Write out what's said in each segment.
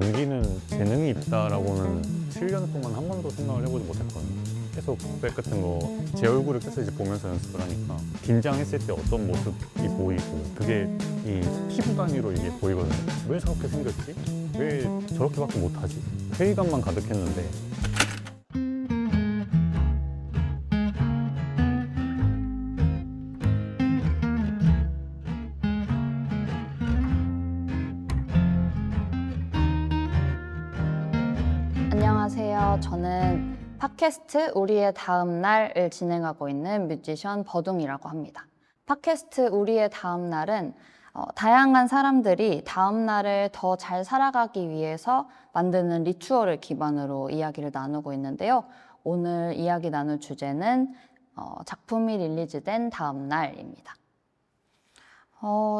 연기는 재능이 있다라고는 7년 동안 한 번도 생각을 해보지 못했거든요. 계속 북백 같은 거 제 얼굴을 계속 이제 보면서 연습을 하니까 긴장했을 때 어떤 모습이 보이고 그게 이 피부 단위로 이게 보이거든요. 왜 저렇게 생겼지? 왜 저렇게밖에 못하지? 회의감만 가득했는데 안녕하세요. 저는 팟캐스트 우리의 다음 날을 진행하고 있는 뮤지션 버둥이라고 합니다. 팟캐스트 우리의 다음 날은 다양한 사람들이 다음 날을 더 잘 살아가기 위해서 만드는 리추얼을 기반으로 이야기를 나누고 있는데요. 오늘 이야기 나눌 주제는 작품이 릴리즈된 다음 날입니다.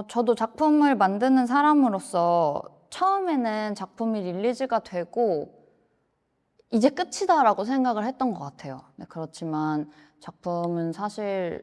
저도 작품을 만드는 사람으로서 처음에는 작품이 릴리즈가 되고 이제 끝이다라고 생각을 했던 것 같아요. 네, 그렇지만 작품은 사실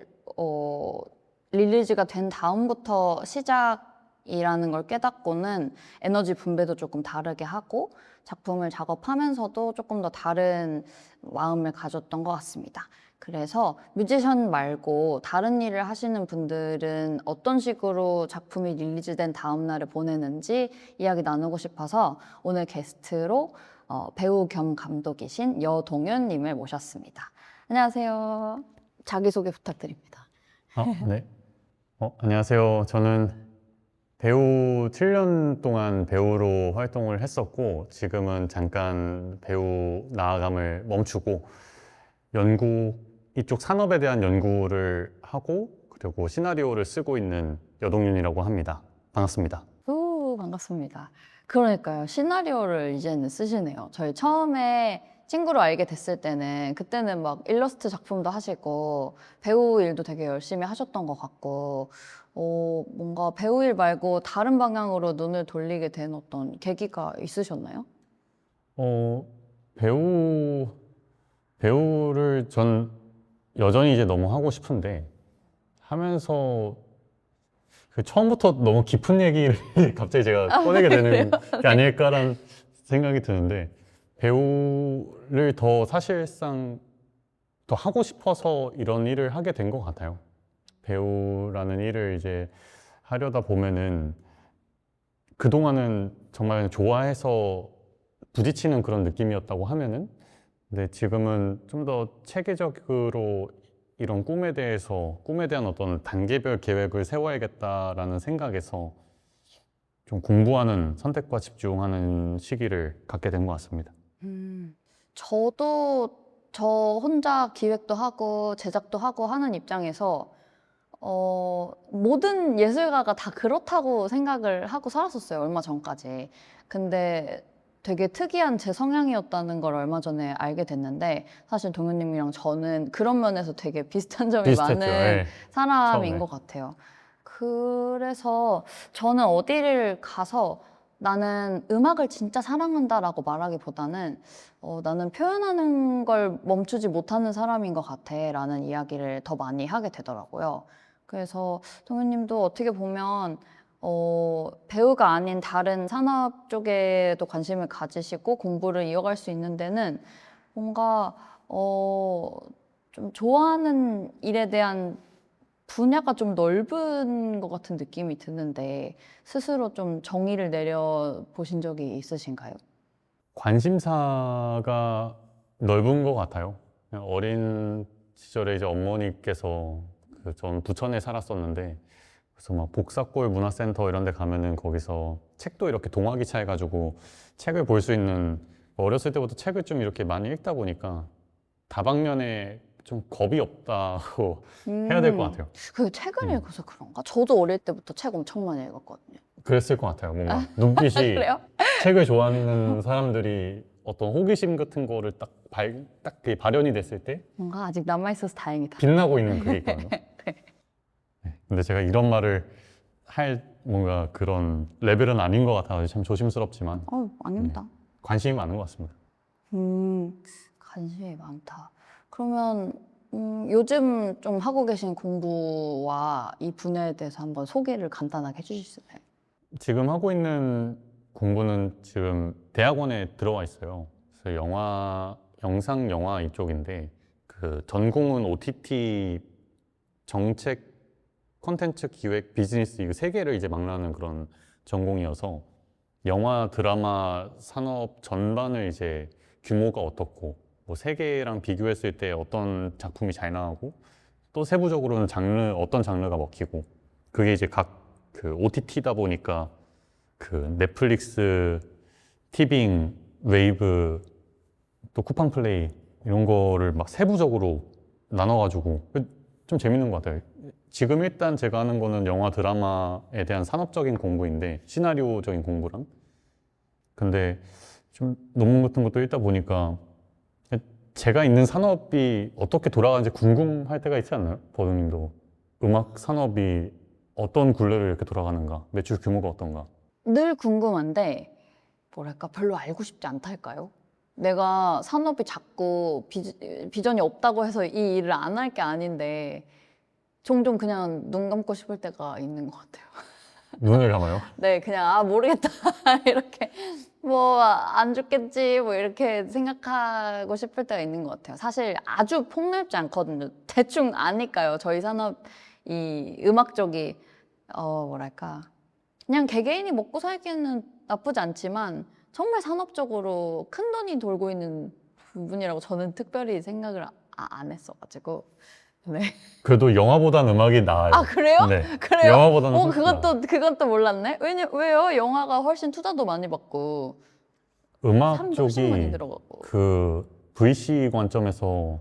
릴리즈가 된 다음부터 시작이라는 걸 깨닫고는 에너지 분배도 조금 다르게 하고 작품을 작업하면서도 조금 더 다른 마음을 가졌던 것 같습니다. 그래서 뮤지션 말고 다른 일을 하시는 분들은 어떤 식으로 작품이 릴리즈된 다음 날을 보내는지 이야기 나누고 싶어서 오늘 게스트로 배우 겸 감독이신 여동윤님을 모셨습니다. 안녕하세요. 자기소개 부탁드립니다. 네. 안녕하세요. 저는 배우 7년 동안 배우로 활동을 했었고 지금은 잠깐 배우 나아감을 멈추고 연구 이쪽 산업에 대한 연구를 하고 그리고 시나리오를 쓰고 있는 여동윤이라고 합니다. 반갑습니다. 반갑습니다. 그러니까요. 시나리오를 이제는 쓰시네요. 저희 처음에 친구로 알게 됐을 때는 그때는 막 일러스트 작품도 하시고 배우 일도 되게 열심히 하셨던 것 같고 뭔가 배우 일 말고 다른 방향으로 눈을 돌리게 된 어떤 계기가 있으셨나요? 배우를 전 여전히 이제 너무 하고 싶은데 하면서 처음부터 너무 깊은 얘기를 갑자기 제가 꺼내게 되는 게 아닐까라는 생각이 드는데 배우를 더 사실상 더 하고 싶어서 이런 일을 하게 된 것 같아요. 배우라는 일을 이제 하려다 보면은 그동안은 정말 좋아해서 부딪히는 그런 느낌이었다고 하면은 근데 지금은 좀 더 체계적으로 이런 꿈에 대한 어떤 단계별 계획을 세워야겠다라는 생각에서 좀 공부하는 선택과 집중하는 시기를 갖게 된 것 같습니다. 저도 저 혼자 기획도 하고 제작도 하고 하는 입장에서 모든 예술가가 다 그렇다고 생각을 하고 살았었어요. 얼마 전까지. 근데 되게 특이한 제 성향이었다는 걸 얼마 전에 알게 됐는데 사실 동현님이랑 저는 그런 면에서 되게 비슷한 점이 비슷했죠. 많은 예. 사람인 처음에. 것 같아요. 그래서 저는 어디를 가서 나는 음악을 진짜 사랑한다라고 말하기보다는 나는 표현하는 걸 멈추지 못하는 사람인 것 같아 라는 이야기를 더 많이 하게 되더라고요. 그래서 동현님도 어떻게 보면 배우가 아닌 다른 산업 쪽에도 관심을 가지시고 공부를 이어갈 수 있는 데는 뭔가 좀 좋아하는 일에 대한 분야가 좀 넓은 것 같은 느낌이 드는데 스스로 좀 정의를 내려 보신 적이 있으신가요? 관심사가 넓은 것 같아요. 그냥 어린 시절에 이제 어머니께서 전 부천에 살았었는데 그래서 막 복사골 문화센터 이런 데 가면은 거기서 책도 이렇게 동화기차 해가지고 책을 볼 수 있는 어렸을 때부터 책을 좀 이렇게 많이 읽다 보니까 다방면에 좀 겁이 없다고 해야 될 것 같아요. 그 책을 읽어서 그런가? 저도 어릴 때부터 책 엄청 많이 읽었거든요. 그랬을 것 같아요. 뭔가 눈빛이 그래요? 책을 좋아하는 사람들이 어떤 호기심 같은 거를 딱 그게 발현이 됐을 때 뭔가 아직 남아있어서 다행이다. 빛나고 있는 그게 있거든요. 네. 근데 제가 이런 말을 할 뭔가 그런 레벨은 아닌 것 같아서 참 조심스럽지만 아닙니다. 관심이 많은 것 같습니다. 관심이 많다. 그러면 요즘 좀 하고 계신 공부와 이 분야에 대해서 한번 소개를 간단하게 해주실 수 있나요? 지금 하고 있는 공부는 지금 대학원에 들어와 있어요. 그래서 영상 영화 이쪽인데 그 전공은 OTT 정책, 콘텐츠 기획, 비즈니스 이 세 개를 이제 망라하는 그런 전공이어서 영화, 드라마, 산업 전반을 이제 규모가 어떻고 뭐 세계랑 비교했을 때 어떤 작품이 잘 나가고 또 세부적으로는 어떤 장르가 먹히고 그게 이제 각 그 OTT다 보니까 그 넷플릭스, 티빙, 웨이브, 또 쿠팡 플레이 이런 거를 막 세부적으로 나눠가지고 좀 재밌는 것 같아요. 지금 일단 제가 하는 거는 영화, 드라마에 대한 산업적인 공부인데 시나리오적인 공부랑 근데 좀 논문 같은 것도 읽다 보니까 제가 있는 산업이 어떻게 돌아가는지 궁금할 때가 있지 않나요? 버드님도 음악 산업이 어떤 굴레를 이렇게 돌아가는가, 매출 규모가 어떤가. 늘 궁금한데 뭐랄까 별로 알고 싶지 않달까요? 내가 산업이 작고 비전이 없다고 해서 이 일을 안 할 게 아닌데 종종 그냥 눈 감고 싶을 때가 있는 것 같아요. 눈을 감아요? 네, 그냥 모르겠다 이렇게 뭐 안 죽겠지 뭐 이렇게 생각하고 싶을 때가 있는 것 같아요. 사실 아주 폭넓지 않거든요. 대충 아니까요. 저희 산업 이 음악 쪽이 뭐랄까 그냥 개개인이 먹고 살기에는 나쁘지 않지만 정말 산업적으로 큰 돈이 돌고 있는 부분이라고 저는 특별히 생각을 안 했어가지고 네. 그래도 영화보단 음악이 나아요. 아 그래요? 네. 그래요? 영화보다는 훨씬 나아요. 그건 또 몰랐네. 왜요? 영화가 훨씬 투자도 많이 받고 음악 사람도 훨씬 많이 쪽이 들어가고 그 VC 관점에서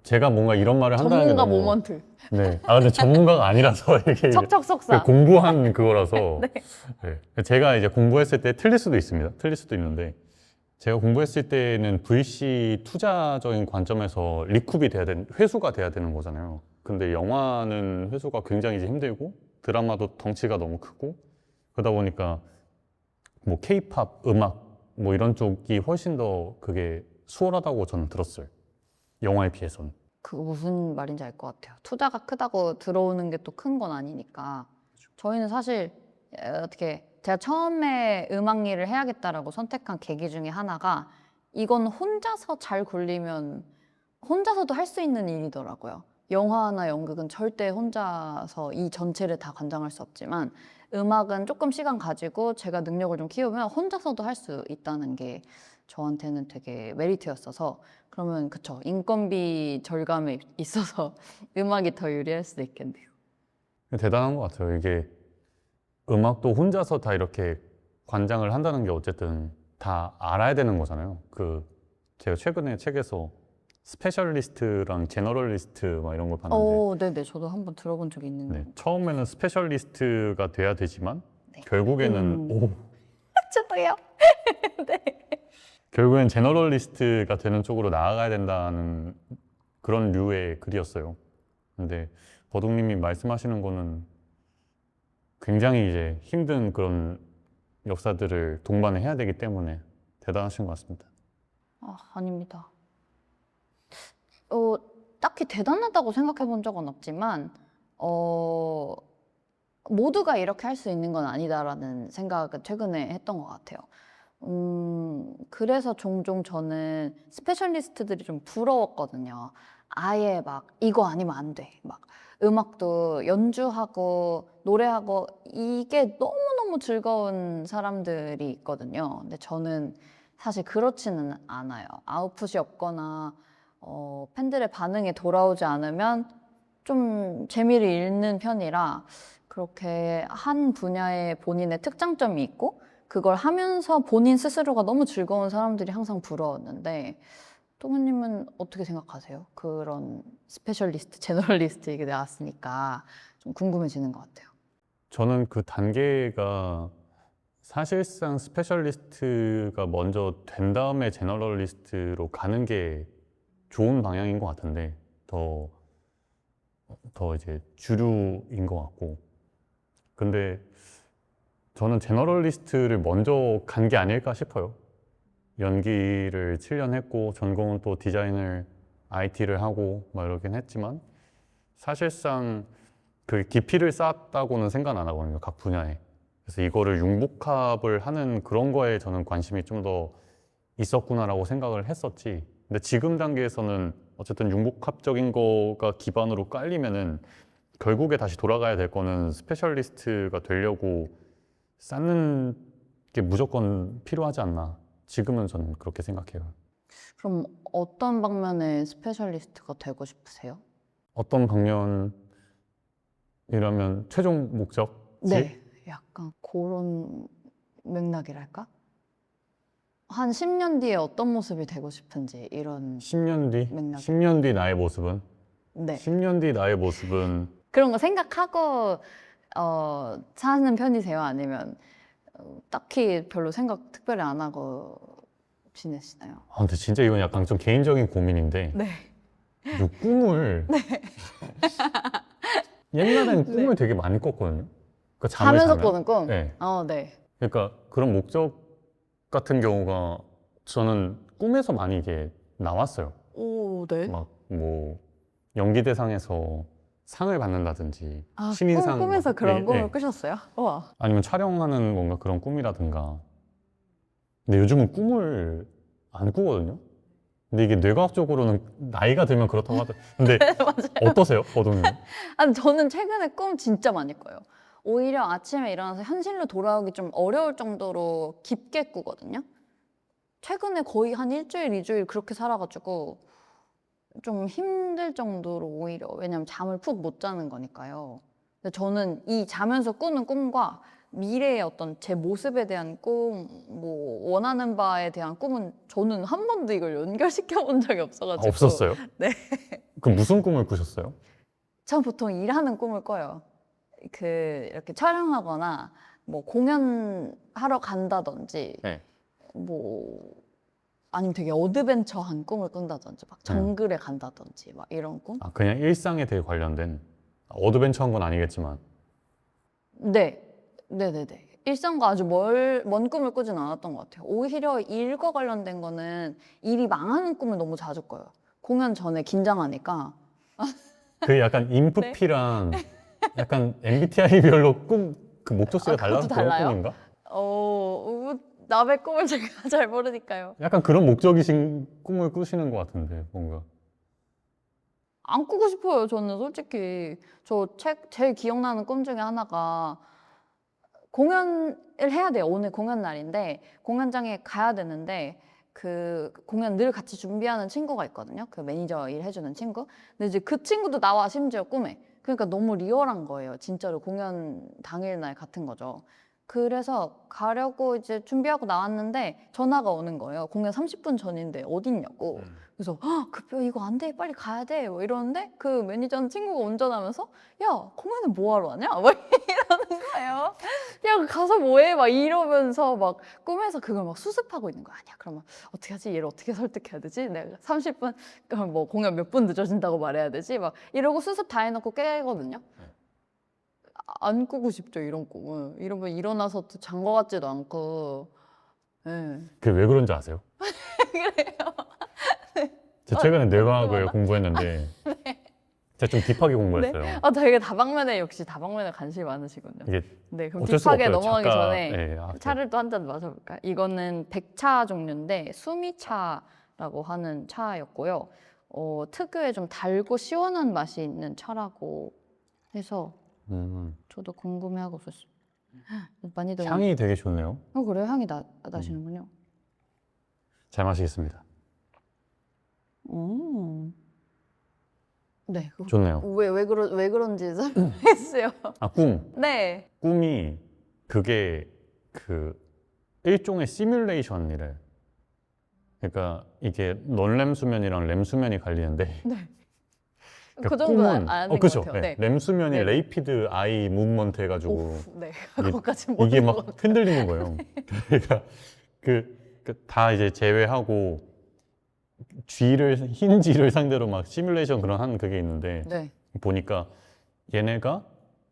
제가 뭔가 이런 말을 한다는 게 전문가 너무 모먼트 네. 아 근데 전문가가 아니라서 이게 척척석사 공부한 그거라서 네. 네. 제가 이제 공부했을 때 틀릴 수도 있습니다. 틀릴 수도 있는데 제가 공부했을 때는 VC 투자적인 관점에서 리쿱이 돼야 되는 회수가 돼야 되는 거잖아요. 근데 영화는 회수가 굉장히 이제 힘들고 드라마도 덩치가 너무 크고 그러다 보니까 뭐 K-팝 음악 뭐 이런 쪽이 훨씬 더 그게 수월하다고 저는 들었어요. 영화에 비해서는. 그 무슨 말인지 알 것 같아요. 투자가 크다고 들어오는 게 또 큰 건 아니니까. 저희는 사실 어떻게 제가 처음에 음악 일을 해야겠다라고 선택한 계기 중에 하나가 이건 혼자서 잘 굴리면 혼자서도 할 수 있는 일이더라고요. 영화나 연극은 절대 혼자서 이 전체를 다 관장할 수 없지만 음악은 조금 시간 가지고 제가 능력을 좀 키우면 혼자서도 할 수 있다는 게 저한테는 되게 메리트였어서 그러면 그쵸 인건비 절감에 있어서 음악이 더 유리할 수도 있겠네요. 대단한 것 같아요. 이게 음악도 혼자서 다 이렇게 관장을 한다는 게 어쨌든 다 알아야 되는 거잖아요. 그 제가 최근에 책에서 스페셜리스트랑 제너럴리스트 막 이런 걸 봤는데 네네 저도 한번 들어본 적이 있는 네, 처음에는 스페셜리스트가 돼야 되지만 네. 결국에는 저도요. 결국엔 제너럴리스트가 되는 쪽으로 나아가야 된다는 그런 류의 글이었어요. 근데 버둥님이 말씀하시는 거는 굉장히 이제 힘든 그런 역사들을 동반을 해야 되기 때문에 대단하신 것 같습니다. 아닙니다. 딱히 대단하다고 생각해 본 적은 없지만 모두가 이렇게 할 수 있는 건 아니다라는 생각을 최근에 했던 것 같아요. 그래서 종종 저는 스페셜리스트들이 좀 부러웠거든요. 아예 막 이거 아니면 안 돼. 막 음악도 연주하고 노래하고 이게 너무너무 즐거운 사람들이 있거든요. 근데 저는 사실 그렇지는 않아요. 아웃풋이 없거나 팬들의 반응이 돌아오지 않으면 좀 재미를 잃는 편이라 그렇게 한 분야에 본인의 특장점이 있고 그걸 하면서 본인 스스로가 너무 즐거운 사람들이 항상 부러웠는데 동우님은 어떻게 생각하세요? 그런 스페셜리스트, 제너럴리스트 얘기 나왔으니까 좀 궁금해지는 것 같아요. 저는 그 단계가 사실상 스페셜리스트가 먼저 된 다음에 제너럴리스트로 가는 게 좋은 방향인 것 같은데 더 이제 주류인 것 같고 근데 저는 제너럴리스트를 먼저 간 게 아닐까 싶어요. 연기를 7년 했고 전공은 또 디자인을 IT를 하고 막 이러긴 했지만 사실상 그 깊이를 쌓았다고는 생각 안 하거든요. 각 분야에. 그래서 이거를 융복합을 하는 그런 거에 저는 관심이 좀 더 있었구나라고 생각을 했었지. 근데 지금 단계에서는 어쨌든 융복합적인 거가 기반으로 깔리면은 결국에 다시 돌아가야 될 거는 스페셜리스트가 되려고 쌓는 게 무조건 필요하지 않나. 지금은 저는 그렇게 생각해요. 그럼 어떤 방면의 스페셜리스트가 되고 싶으세요? 어떤 방면이라면 최종 목적지? 네, 약간 그런 맥락이랄까? 한 10년 뒤에 어떤 모습이 되고 싶은지 이런 10년 뒤? 맥락. 10년 뒤 나의 모습은? 네. 10년 뒤 나의 모습은 그런 거 생각하고 사는 편이세요? 아니면 딱히 별로 생각 특별히 안 하고 지내시나요? 근데 진짜 이건 약간 좀 개인적인 고민인데 네. 이 꿈을 옛날에는 꿈을 네. 되게 많이 꿨거든요. 그러니까 잠을 자면서 자면. 꾸는 꿈? 네. 네. 그러니까 그런 목적 같은 경우가 저는 꿈에서 많이 이게 나왔어요. 오, 네. 막 뭐 연기대상에서 상을 받는다든지 아, 신인상 꿈에서 막, 그런 예, 꿈을 예. 꾸셨어요? 우와. 아니면 촬영하는 뭔가 그런 꿈이라든가. 근데 요즘은 꿈을 안 꾸거든요. 근데 이게 뇌과학적으로는 나이가 들면 그렇다고 하더. 근데 어떠세요, 버동님? 아니, 저는 최근에 꿈 진짜 많이 꿔요. 오히려 아침에 일어나서 현실로 돌아오기 좀 어려울 정도로 깊게 꾸거든요. 최근에 거의 한 일주일, 이주일 그렇게 살아가지고 좀 힘들 정도로 오히려 왜냐면 잠을 푹 못 자는 거니까요. 근데 저는 이 자면서 꾸는 꿈과 미래의 어떤 제 모습에 대한 꿈, 뭐 원하는 바에 대한 꿈은 저는 한 번도 이걸 연결시켜 본 적이 없어가지고. 없었어요? 네. 그럼 무슨 꿈을 꾸셨어요? 전 보통 일하는 꿈을 꿔요. 이렇게 촬영하거나 뭐 공연하러 간다든지 네. 뭐 아니면 되게 어드벤처한 꿈을 꾼다든지 막 정글에 간다든지 막 이런 꿈? 그냥 일상에 되게 관련된 어드벤처한 건 아니겠지만 네, 네네네. 일상과 아주 먼 꿈을 꾸진 않았던 것 같아요. 오히려 일과 관련된 거는 일이 망하는 꿈을 너무 자주 꿔요. 공연 전에 긴장하니까. 그 약간 인프피랑 약간 MBTI별로 그 목적지가 달라서 그것도 그런 달라요? 꿈인가? 남의 꿈을 제가 잘 모르니까요. 약간 그런 목적이신 꿈을 꾸시는 것 같은데 뭔가 안 꾸고 싶어요, 저는 솔직히. 제일 기억나는 꿈 중에 하나가 공연을 해야 돼요. 오늘 공연 날인데 공연장에 가야 되는데 그 공연 늘 같이 준비하는 친구가 있거든요. 그 매니저 일 해주는 친구. 근데 이제 그 친구도 나와 심지어 꿈에. 그러니까 너무 리얼한 거예요. 진짜로 공연 당일날 같은 거죠. 그래서 가려고 이제 준비하고 나왔는데 전화가 오는 거예요. 공연 30분 전인데 어딨냐고. 그래서 급해 이거 안 돼. 빨리 가야 돼. 뭐 이러는데 그 매니저는 친구가 운전하면서 야 공연은 뭐하러 왔냐? 뭐 이러는 거예요. 야 가서 뭐해? 막 이러면서 막 꿈에서 그걸 막 수습하고 있는 거야. 아니야 그러면 어떻게 하지? 얘를 어떻게 설득해야 되지? 내가 30분 그럼 뭐 공연 몇 분 늦어진다고 말해야 되지? 막 이러고 수습 다 해놓고 깨거든요. 안 꾸고 싶죠 이런 꿈은. 이러면 일어나서 또 잔 거 같지도 않고. 예. 그게 왜 그런지 아세요? 그래요. 제가 최근에 뇌과학을 궁금하다. 공부했는데 제가 좀 딥하게 공부했어요. 네. 되게 역시 다방면에 관심이 많으시군요. 이게 네, 그럼 어쩔 수가 딥하게 없어요. 넘어가기 작가, 전에 네, 차를 또 한 잔 마셔볼까요? 이거는 백차 종류인데 수미차라고 하는 차였고요. 특유의 좀 달고 시원한 맛이 있는 차라고 해서 저도 궁금해하고 있었어요. 많이들 향이 되게 좋네요. 그래요? 향이 나시는군요. 잘 마시겠습니다. 네. 좋네요. 왜 그런지 설명했어요. 꿈. 네. 꿈이 그게 그 일종의 시뮬레이션이래. 그러니까 이게 넌렘 수면이랑 렘 수면이 갈리는데 네. 그러니까 그 정도는 안 된 것 그죠. 같아요. 네. 렘 수면이 네. 레이피드 아이 무브먼트 해가지고 네. 이게- 그것까지 이게 모르는 막 것 같아요. 흔들리는 거예요. 그러니까 다 이제 제외하고 흰 쥐를 상대로 막 시뮬레이션 그런 한 그게 있는데 네. 보니까 얘네가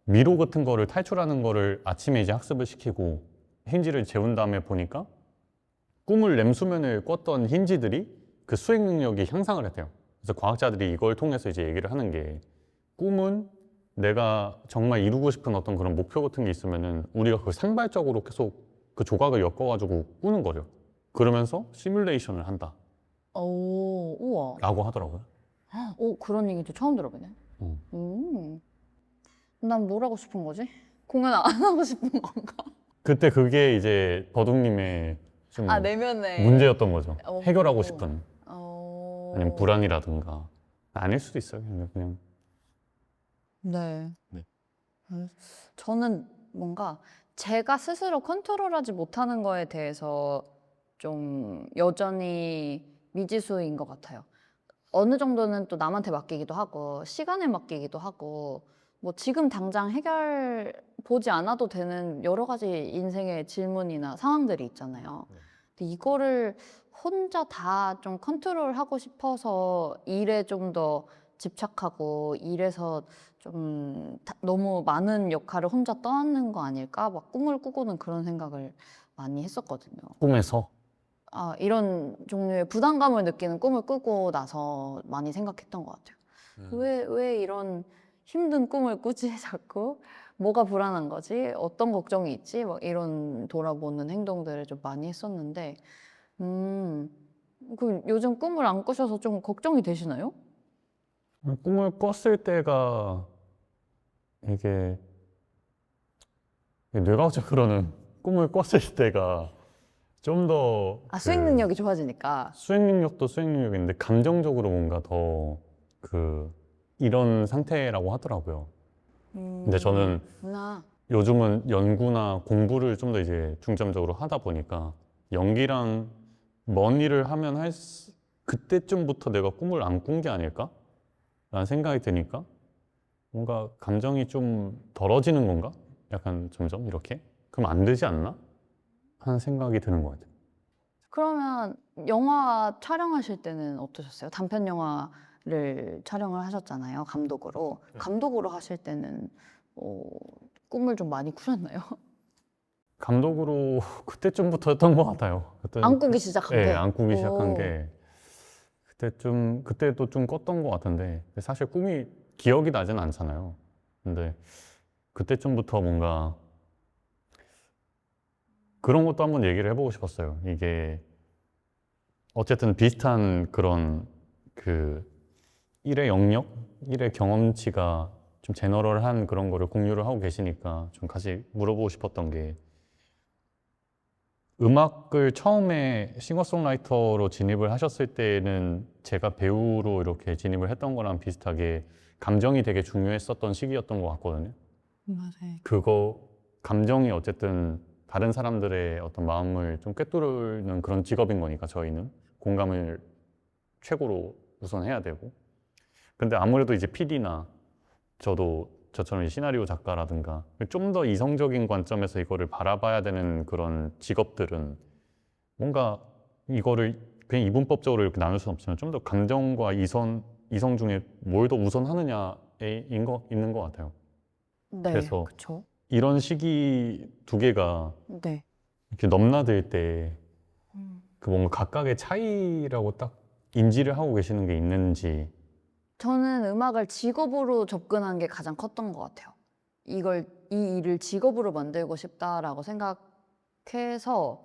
미로 같은 거를 탈출하는 거를 아침에 이제 학습을 시키고 흰쥐를 재운 다음에 보니까 꿈을 렘 수면을 꿨던 흰쥐들이 그 수행 능력이 향상을 했대요. 그래서 과학자들이 이걸 통해서 이제 얘기를 하는 게 꿈은 내가 정말 이루고 싶은 어떤 그런 목표 같은 게 있으면은 우리가 그걸 산발적으로 계속 그 조각을 엮어가지고 꾸는 거죠. 그러면서 시뮬레이션을 한다라고 오, 우와. 하더라고요. 오, 그런 얘기도 처음 들어보네. 음. 난 뭘 하고 싶은 거지? 공연 안 하고 싶은 건가? 그때 그게 이제 버둥님의 좀 아, 내면에. 문제였던 거죠. 어. 해결하고 싶은 어. 아니면 불안이라든가 아닐 수도 있어요. 그냥 네. 네. 저는 뭔가 제가 스스로 컨트롤하지 못하는 거에 대해서 좀 여전히 미지수인 것 같아요. 어느 정도는 또 남한테 맡기기도 하고, 시간에 맡기기도 하고, 뭐 지금 당장 해결 보지 않아도 되는 여러 가지 인생의 질문이나 상황들이 있잖아요. 네. 근데 이거를 혼자 다 좀 컨트롤하고 싶어서 일에 좀 더 집착하고 일에서 좀 너무 많은 역할을 혼자 떠안는 거 아닐까? 막 꿈을 꾸고는 그런 생각을 많이 했었거든요. 꿈에서 아, 이런 종류의 부담감을 느끼는 꿈을 꾸고 나서 많이 생각했던 것 같아요. 왜 이런 힘든 꿈을 꾸지, 자꾸? 뭐가 불안한 거지? 어떤 걱정이 있지? 막 이런 돌아보는 행동들을 좀 많이 했었는데, 그 요즘 꿈을 안 꾸셔서 좀 걱정이 되시나요? 꿈을 꿨을 때가 이게 뇌과학적으로는 꿈을 꿨을 때가 좀 더 아, 수행 능력이 좋아지니까. 수행 능력도 수행 능력인데 감정적으로 뭔가 더 그 이런 상태라고 하더라고요. 근데 저는 나, 요즘은 연구나 공부를 좀 더 이제 중점적으로 하다 보니까 연기랑 먼 일을 하면 그때쯤부터 내가 꿈을 안 꾼 게 아닐까? 라는 생각이 드니까 뭔가 감정이 좀 덜어지는 건가? 약간 점점 이렇게? 그럼 안 되지 않나? 하는 생각이 드는 것 같아요. 그러면 영화 촬영하실 때는 어떠셨어요? 단편 영화를 촬영을 하셨잖아요, 감독으로. 네. 감독으로 하실 때는 꿈을 좀 많이 꾸셨나요? 감독으로 그때쯤부터였던 것 같아요. 안 꾸기 시작한 네, 게? 안 꾸기 시작한 오. 게 그때도 좀 꿨던 것 같은데 사실 꿈이 기억이 나진 않잖아요. 근데 그때쯤부터 뭔가 그런 것도 한번 얘기를 해보고 싶었어요. 이게 어쨌든 비슷한 그런 그 일의 영역, 일의 경험치가 좀 제너럴한 그런 거를 공유를 하고 계시니까 좀 같이 물어보고 싶었던 게 음악을 처음에 싱어송라이터로 진입을 하셨을 때는 제가 배우로 이렇게 진입을 했던 거랑 비슷하게 감정이 되게 중요했었던 시기였던 것 같거든요. 맞아요. 그거 감정이 어쨌든 다른 사람들의 어떤 마음을 좀 꿰뚫는 그런 직업인 거니까 저희는 공감을 최고로 우선 해야 되고 근데 아무래도 이제 PD나 저처럼 이 시나리오 작가라든가 좀 더 이성적인 관점에서 이거를 바라봐야 되는 그런 직업들은 뭔가 이거를 그냥 이분법적으로 이렇게 나눌 수는 없지만 좀 더 감정과 이성 중에 뭘 더 우선하느냐에 있는 것 같아요. 네, 그래서 그쵸. 이런 시기 두 개가 네. 이렇게 넘나들 때 음. 그 뭔가 각각의 차이라고 딱 인지를 하고 계시는 게 있는지 저는 음악을 직업으로 접근한 게 가장 컸던 것 같아요. 이 일을 직업으로 만들고 싶다라고 생각해서,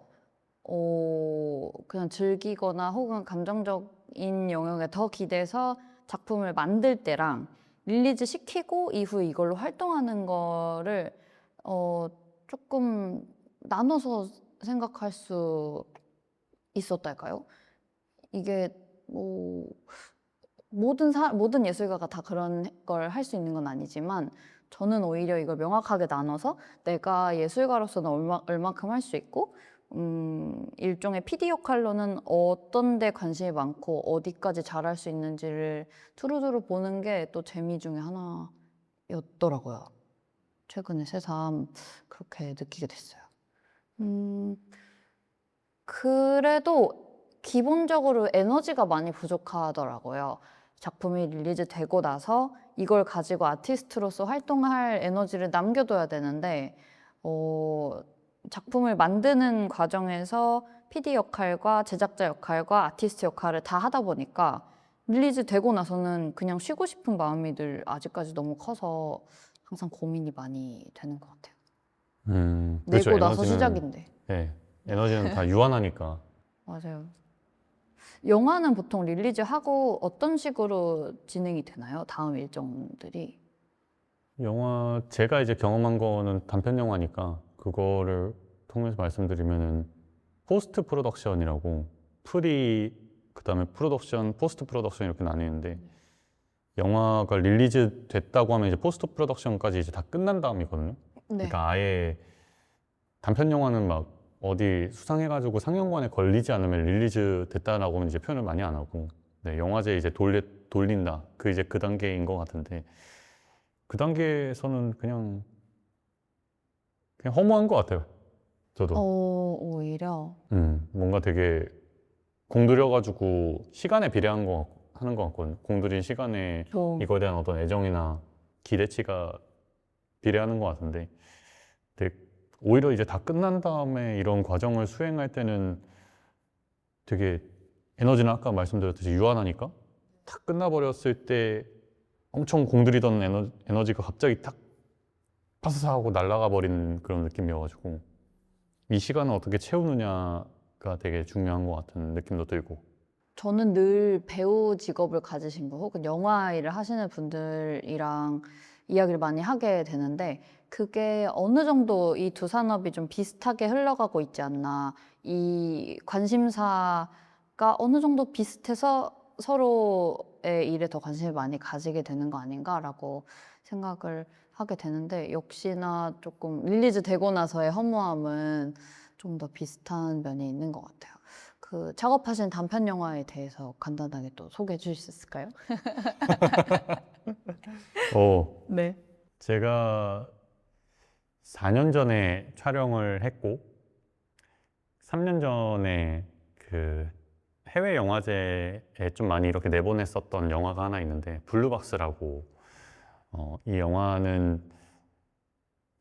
그냥 즐기거나 혹은 감정적인 영역에 더 기대서 작품을 만들 때랑 릴리즈 시키고 이후 이걸로 활동하는 거를, 조금 나눠서 생각할 수 있었달까요? 이게 뭐, 모든 예술가가 다 그런 걸 할 수 있는 건 아니지만 저는 오히려 이걸 명확하게 나눠서 내가 예술가로서는 얼마큼 할 수 있고 일종의 PD 역할로는 어떤 데 관심이 많고 어디까지 잘할 수 있는지를 두루두루 보는 게 또 재미 중에 하나였더라고요. 최근에 새삼 그렇게 느끼게 됐어요. 음, 그래도 기본적으로 에너지가 많이 부족하더라고요. 작품이 릴리즈 되고 나서 이걸 가지고 아티스트로서 활동할 에너지를 남겨둬야 되는데, 작품을 만드는 과정에서 PD 역할과 제작자 역할과 아티스트 역할을 다 하다 보니까 릴리즈 되고 나서는 그냥 쉬고 싶은 마음이 늘 아직까지 너무 커서 항상 고민이 많이 되는 것 같아요. 그렇죠. 내고 나서 에너지는, 시작인데. 예, 에너지는 다 유한하니까. 맞아요. 영화는 보통 릴리즈 하고 어떤 식으로 진행이 되나요? 다음 일정들이. 영화, 제가 이제 경험한 거는 단편 영화니까 그거를 통해서 말씀드리면은 포스트 프로덕션이라고 프리, 그다음에 프로덕션, 포스트 프로덕션 이렇게 나뉘는데 영화가 릴리즈 됐다고 하면 이제 포스트 프로덕션까지 이제 다 끝난 다음이거든요. 네. 그러니까 아예 단편 영화는 막 어디 수상해가지고 상영관에 걸리지 않으면 릴리즈 됐다라고는 이제 표현을 많이 안 하고, 네, 영화제 이제 돌린다. 그 이제 그 단계인 것 같은데 그 단계에서는 그냥 허무한 것 같아요. 저도. 오히려. 뭔가 되게 공들여가지고 시간에 비례한 거 하는 것 같거든요. 공들인 시간에 좀 이거에 대한 어떤 애정이나 기대치가 비례하는 것 같은데, 근데 오히려 이제 다 끝난 다음에 이런 과정을 수행할 때는 되게 에너지는 아까 말씀드렸듯이 유한하니까 다 끝나버렸을 때 엄청 공들이던 에너지가 갑자기 탁 파스사 하고 날아가 버린 그런 느낌이어가지고 이 시간을 어떻게 채우느냐가 되게 중요한 것 같은 느낌도 들고. 저는 늘 배우 직업을 가지신 분 혹은 영화 일을 하시는 분들이랑 이야기를 많이 하게 되는데 그게 어느 정도 이 두 산업이 좀 비슷하게 흘러가고 있지 않나. 이 관심사가 어느 정도 비슷해서 서로의 일에 더 관심을 많이 가지게 되는 거 아닌가라고 생각을 하게 되는데 역시나 조금 릴리즈 되고 나서의 허무함은 좀 더 비슷한 면이 있는 것 같아요. 그 작업하신 단편 영화에 대해서 간단하게 또 소개해 주실 수 있을까요? 어, 네. 제가 4년 전에 촬영을 했고 3년 전에 그 해외 영화제에 좀 많이 이렇게 내보냈었던 영화가 하나 있는데 블루박스라고, 이 영화는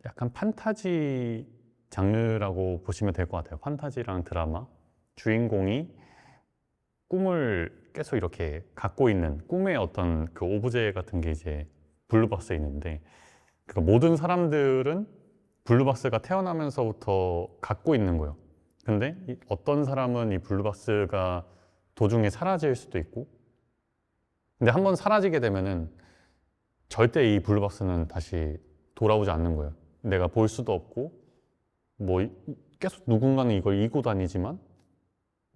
약간 판타지 장르라고 보시면 될 것 같아요. 판타지랑 드라마. 주인공이 꿈을 계속 이렇게 갖고 있는 꿈의 어떤 그 오브제 같은 게 이제 블루박스에 있는데, 그러니까 모든 사람들은 블루박스가 태어나면서부터 갖고 있는 거예요. 근데 어떤 사람은 이 블루박스가 도중에 사라질 수도 있고, 근데 한번 사라지게 되면은 절대 이 블루박스는 다시 돌아오지 않는 거예요. 내가 볼 수도 없고, 뭐 계속 누군가는 이걸 이고 다니지만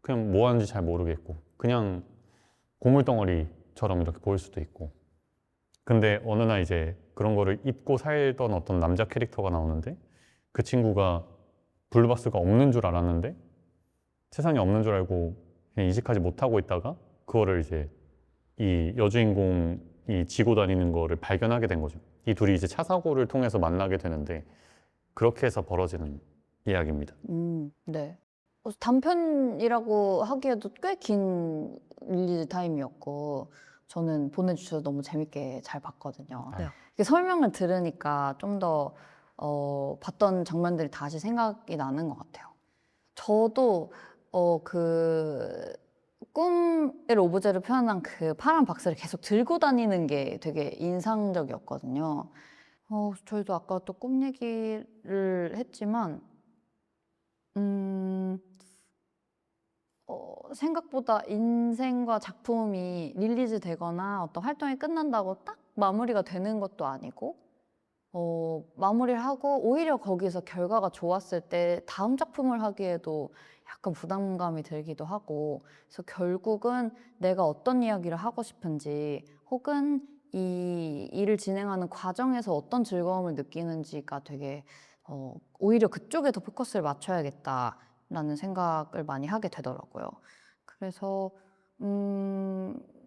그냥 뭐 하는지 잘 모르겠고, 그냥 고물덩어리처럼 이렇게 보일 수도 있고. 근데 어느 날 이제 그런 거를 잊고 살던 어떤 남자 캐릭터가 나오는데 그 친구가 블루박스가 없는 줄 알았는데 세상에 없는 줄 알고 그냥 이식하지 못하고 있다가 그거를 이제 이 여주인공이 지고 다니는 거를 발견하게 된 거죠. 이 둘이 이제 차 사고를 통해서 만나게 되는데 그렇게 해서 벌어지는 이야기입니다. 네. 단편이라고 하기에도 꽤 긴 릴리즈 타임이었고 저는 보내주셔서 너무 재밌게 잘 봤거든요. 네. 이렇게 설명을 들으니까 좀 더 봤던 장면들이 다시 생각이 나는 것 같아요. 저도 그 꿈의 오브제를 표현한 그 파란 박스를 계속 들고 다니는 게 되게 인상적이었거든요. 저희도 아까 또 꿈 얘기를 했지만 음, 생각보다 인생과 작품이 릴리즈 되거나 어떤 활동이 끝난다고 딱 마무리가 되는 것도 아니고 마무리를 하고 오히려 거기서 결과가 좋았을 때 다음 작품을 하기에도 약간 부담감이 들기도 하고 그래서 결국은 내가 어떤 이야기를 하고 싶은지 혹은 이 일을 진행하는 과정에서 어떤 즐거움을 느끼는지가 되게 오히려 그쪽에 더 포커스를 맞춰야겠다라는 생각을 많이 하게 되더라고요. 그래서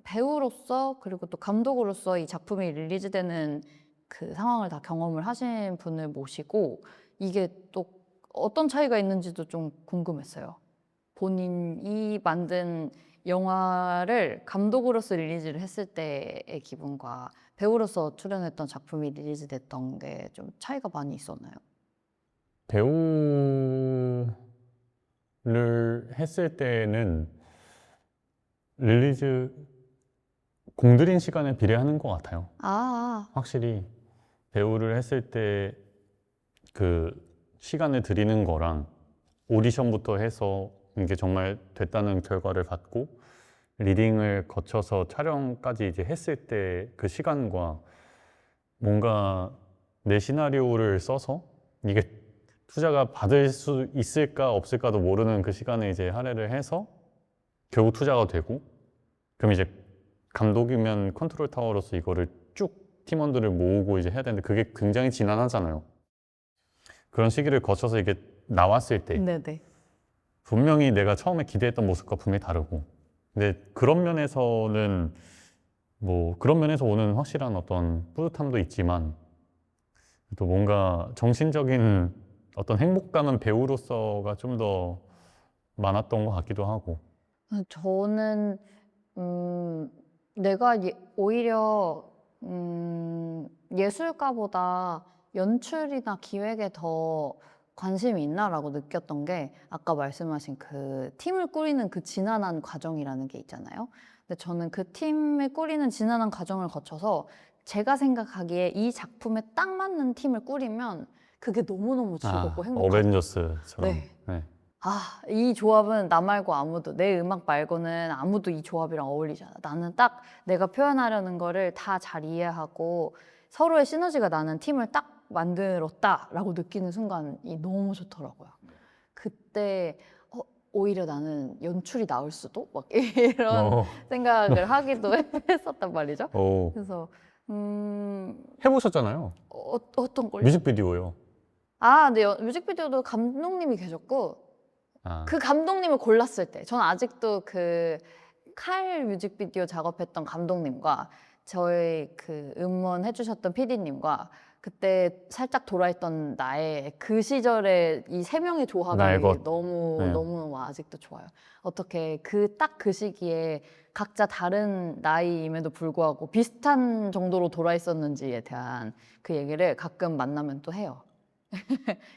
배우로서 그리고 또 감독으로서 이 작품이 릴리즈되는 그 상황을 다 경험을 하신 분을 모시고 이게 또 어떤 차이가 있는지도 좀 궁금했어요. 본인이 만든 영화를 감독으로서 릴리즈를 했을 때의 기분과 배우로서 출연했던 작품이 릴리즈됐던 게 좀 차이가 많이 있었나요? 배우를 했을 때는 릴리즈 공들인 시간에 비례하는 것 같아요. 아, 확실히 배우를 했을 때 그 시간을 들이는 거랑 오디션부터 해서 이게 정말 됐다는 결과를 받고 리딩을 거쳐서 촬영까지 이제 했을 때 그 시간과 뭔가 내 시나리오를 써서 이게 투자가 받을 수 있을까 없을까도 모르는 그 시간을 이제 할애를 해서 결국 투자가 되고 그럼 이제 감독이면 컨트롤 타워로서 이거를 쭉 팀원들을 모으고 이제 해야 되는데 그게 굉장히 지난하잖아요. 그런 시기를 거쳐서 이게 나왔을 때 네네. 분명히 내가 처음에 기대했던 모습과 분명히 다르고 근데 그런 면에서는 뭐 그런 면에서 오는 확실한 어떤 뿌듯함도 있지만 또 뭔가 정신적인 어떤 행복감은 배우로서가 좀 더 많았던 것 같기도 하고 저는 내가 오히려 예술가보다 연출이나 기획에 더 관심이 있나라고 느꼈던 게 아까 말씀하신 그 팀을 꾸리는 그 지난한 과정이라는 게 있잖아요. 근데 저는 그 팀을 꾸리는 지난한 과정을 거쳐서 제가 생각하기에 이 작품에 딱 맞는 팀을 꾸리면 그게 너무너무 즐겁고 행복하죠. 어벤져스처럼 네. 네. 아, 이 조합은 나 말고 아무도, 내 음악 말고는 아무도 이 조합이랑 어울리지 않아. 나는 딱 내가 표현하려는 거를 다 잘 이해하고 서로의 시너지가 나는 팀을 딱 만들었다라고 느끼는 순간이 너무 좋더라고요. 그때 오히려 나는 연출이 나을 수도? 막 이런 어, 생각을 하기도 했었단 말이죠. 어, 그래서 해보셨잖아요. 어떤 걸요? 뮤직비디오요. 아, 네, 뮤직비디오도 감독님이 계셨고 아, 그 감독님을 골랐을 때, 저는 아직도 그 칼 뮤직비디오 작업했던 감독님과 저희 그 음원 해주셨던 PD님과 그때 살짝 돌아있던 나의 그 시절의 이 세 명의 조합이 나의 것. 너무 네. 너무 아직도 좋아요. 어떻게 그 딱 그 시기에 각자 다른 나이임에도 불구하고 비슷한 정도로 돌아있었는지에 대한 그 얘기를 가끔 만나면 또 해요.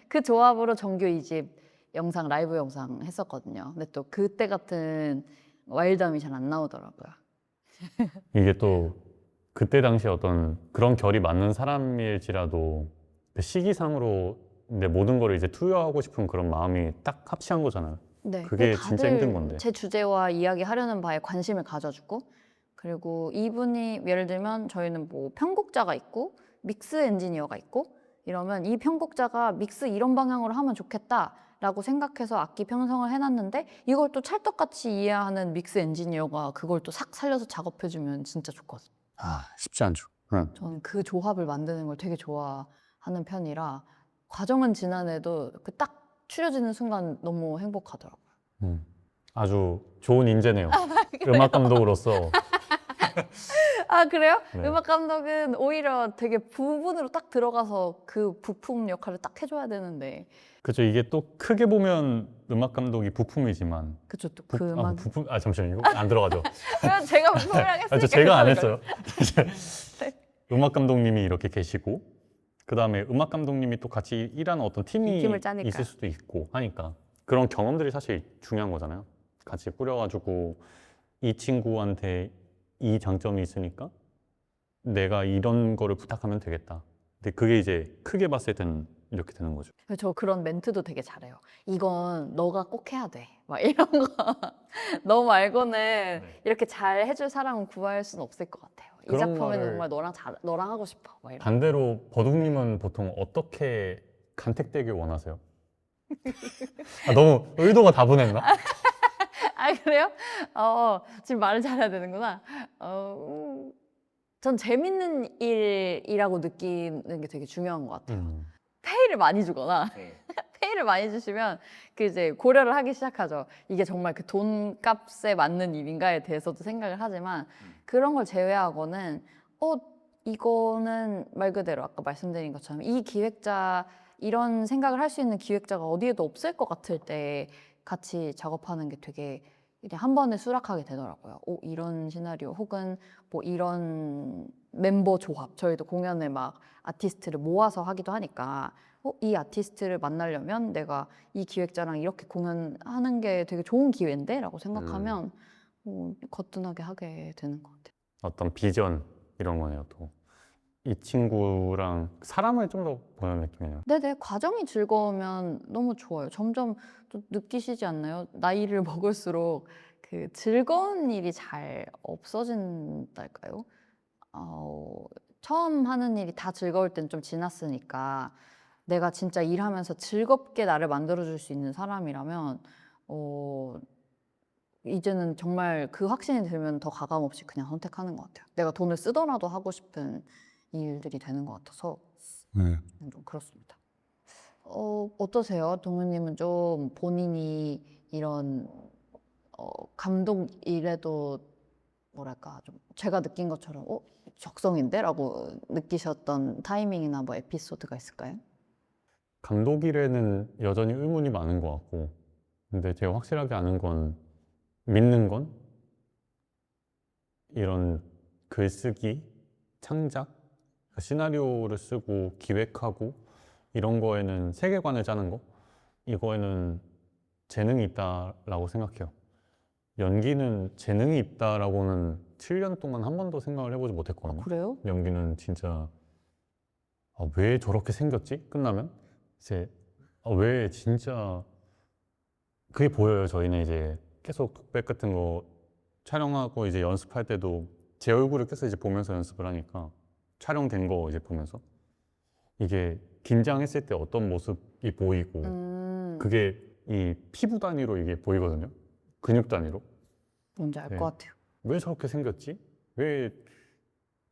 그 조합으로 정규 2집 영상, 라이브 영상 했었거든요. 근데 또 그때 같은 와일드함이 잘 안 나오더라고요. 이게 또 그때 당시 어떤 그런 결이 맞는 사람일지라도 그 시기상으로 내 모든 거를 이제 투여하고 싶은 그런 마음이 딱 합치한 거잖아요. 네, 그게 근데 진짜 힘든 건데. 제 주제와 이야기하려는 바에 관심을 가져주고, 그리고 이분이 예를 들면 저희는 뭐 편곡자가 있고 믹스 엔지니어가 있고 이러면 이 편곡자가 믹스 이런 방향으로 하면 좋겠다라고 생각해서 악기 편성을 해놨는데 이걸 또 찰떡같이 이해하는 믹스 엔지니어가 그걸 또 싹 살려서 작업해주면 진짜 좋거든요. 아, 쉽지 않죠. 응. 저는 그 조합을 만드는 걸 되게 좋아하는 편이라 과정은 지난해도 그 딱 추려지는 순간 너무 행복하더라고요. 아주 좋은 인재네요. 음악 감독으로서. 아, 그래요? 네. 음악 감독은 오히려 되게 부분으로 딱 들어가서 그 부품 역할을 딱 해줘야 되는데. 그죠. 이게 또 크게 보면 음악 감독이 부품이지만 그쵸, 또 그 음악. 부품 잠시만요. 이거 안 들어가죠. 그건 제가 부품이랑 했으니까. 제가 안 괜찮을 했어요. 네. 음악 감독님이 이렇게 계시고 그 다음에 음악 감독님이 또 같이 일하는 어떤 팀이 팀을 짜니까. 있을 수도 있고 하니까 그런 경험들이 사실 중요한 거잖아요. 같이 꾸려가지고 이 친구한테 이 장점이 있으니까 내가 이런 거를 부탁하면 되겠다. 근데 그게 이제 크게 봤을 때는 이렇게 되는 거죠. 저 그런 멘트도 되게 잘해요. 이건 너가 꼭 해야 돼. 막 이런 거. 너 말고는 이렇게 잘 해줄 사람은 구할 수는 없을 것 같아요. 이 그런 작품에는 말을- 정말 너랑 하고 싶어. 막 이런. 반대로 버둥님은 보통 어떻게 간택되길 원하세요? 너무 의도가 다분했나? 아, 그래요? 지금 말을 잘해야 되는구나. 전 재밌는 일이라고 느끼는 게 되게 중요한 것 같아요. 페이를 많이 주거나 페이를 많이 주시면 그 이제 고려를 하기 시작하죠. 이게 정말 그 돈값에 맞는 일인가에 대해서도 생각을 하지만 그런 걸 제외하고는 이거는 말 그대로 아까 말씀드린 것처럼 이 기획자 이런 생각을 할 수 있는 기획자가 어디에도 없을 것 같을 때 같이 작업하는 게 되게 그냥 한 번에 수락하게 되더라고요. 이런 시나리오 혹은 뭐 이런 멤버 조합. 저희도 공연에 막 아티스트를 모아서 하기도 하니까 이 아티스트를 만나려면 내가 이 기획자랑 이렇게 공연하는 게 되게 좋은 기회인데? 라고 생각하면 거뜬하게 하게 되는 것 같아요. 어떤 비전 이런 거네요. 또 이 친구랑 사람을 좀 더 보는 느낌이에요. 네네, 과정이 즐거우면 너무 좋아요. 점점 또 느끼시지 않나요? 나이를 먹을수록 그 즐거운 일이 잘 없어진달까요? 어, 처음 하는 일이 다 즐거울 땐 좀 지났으니까 내가 진짜 일하면서 즐겁게 나를 만들어줄 수 있는 사람이라면 이제는 정말 그 확신이 들면 더 가감 없이 그냥 선택하는 것 같아요. 내가 돈을 쓰더라도 하고 싶은 일들이 되는 것 같아서 네. 좀 그렇습니다. 어떠세요? 동우님은 좀 본인이 이런 감독 일에도 뭐랄까 좀 제가 느낀 것처럼 적성인데? 라고 느끼셨던 타이밍이나 뭐 에피소드가 있을까요? 감독 일에는 여전히 의문이 많은 것 같고, 근데 제가 확실하게 아는 건, 믿는 건 이런 글쓰기, 창작, 시나리오를 쓰고 기획하고 이런 거에는 세계관을 짜는 거, 이거에는 재능이 있다라고 생각해요. 연기는 재능이 있다라고는 7년 동안 한 번도 생각을 해보지 못했거든요. 그래요? 연기는 진짜 왜 저렇게 생겼지? 끝나면 이제 왜 진짜 그게 보여요. 저희는 이제 계속 독백 같은 거 촬영하고 이제 연습할 때도 제 얼굴을 계속 이제 보면서 연습을 하니까 촬영된 거 이제 보면서 이게 긴장했을 때 어떤 모습이 보이고 그게 이 피부 단위로 이게 보이거든요. 근육 단위로. 뭔지 알 네. 것 같아요. 왜 저렇게 생겼지? 왜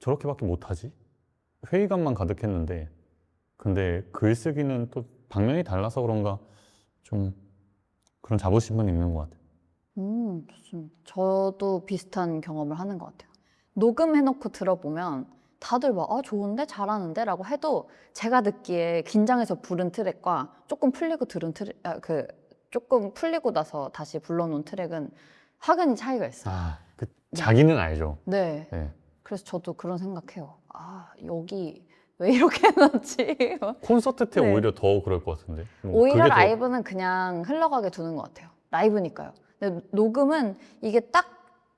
저렇게밖에 못하지? 회의감만 가득했는데 근데 글쓰기는 또 방면이 달라서 그런가 좀 그런 자부심은 있는 것 같아요. 좋습니다. 저도 비슷한 경험을 하는 것 같아요. 녹음해놓고 들어보면 다들 막, 좋은데? 잘하는데? 라고 해도 제가 듣기에 긴장해서 부른 트랙과 조금 풀리고 들은 트랙, 조금 풀리고 나서 다시 불러놓은 트랙은 확연히 차이가 있어요. 그 자기는 알죠. 네. 네. 그래서 저도 그런 생각해요. 여기 왜 이렇게 해놨지? 콘서트 때 네. 오히려 더 그럴 것 같은데. 오히려 그게 더- 라이브는 그냥 흘러가게 두는 것 같아요. 라이브니까요. 근데 녹음은 이게 딱